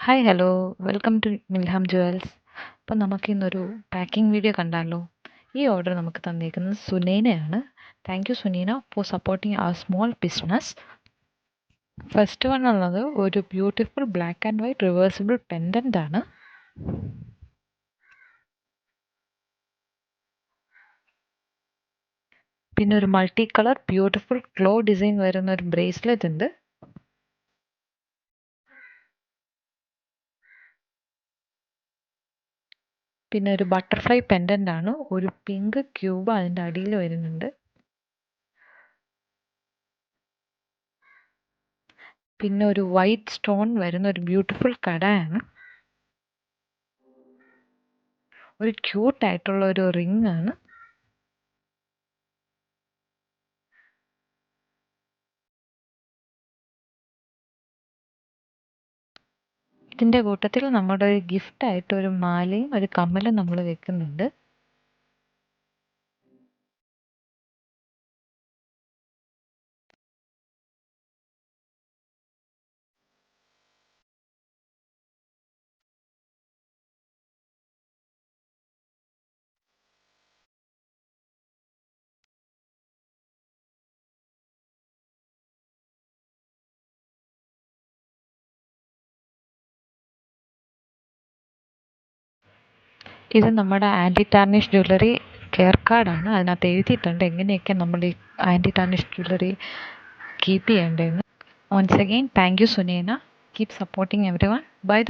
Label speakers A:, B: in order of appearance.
A: Hi hello welcome to Milham Jewels. അപ്പം നമുക്കിന്നൊരു packing video കണ്ടാലോ? ഈ ഓർഡർ നമുക്ക് തന്നേക്കുന്നത് സുനൈനയാണ്. Thank you Sunaina for supporting our small business. First one ഉള്ളത് ഒരു beautiful black and white reversible pendant ആണ്. പിന്നെ ഒരു multi colour beautiful claw design വരുന്ന ഒരു ബ്രേസ്ലെറ്റ് ഉണ്ട്. പിന്നെ ഒരു ബട്ടർഫ്ലൈ പെൻഡൻ്റ് ആണ്. ഒരു പിങ്ക് ക്യൂബ് അതിൻ്റെ അടിയിൽ വരുന്നുണ്ട്. പിന്നെ ഒരു വൈറ്റ് സ്റ്റോൺ വരുന്ന ഒരു ബ്യൂട്ടിഫുൾ കടയാണ്. ഒരു ക്യൂട്ടായിട്ടുള്ള ഒരു റിംഗ് ആണ്. ഇതിൻ്റെ കൂട്ടത്തിൽ നമ്മുടെ ഒരു ഗിഫ്റ്റായിട്ട് ഒരു മാലയും ഒരു കമ്മലും നമ്മൾ വെക്കുന്നുണ്ട്. ഇത് നമ്മുടെ ആൻറ്റി ടാർണിഷ് ജ്വല്ലറി കെയർ കാർഡാണ്. അതിനകത്ത് എഴുതിയിട്ടുണ്ട് എങ്ങനെയൊക്കെ നമ്മൾ ഈ ആൻറ്റി ടാർണിഷ് ജ്വല്ലറി കീപ്പ് ചെയ്യേണ്ടതെന്ന്. Once again thank you Sunaina. Keep supporting everyone. By.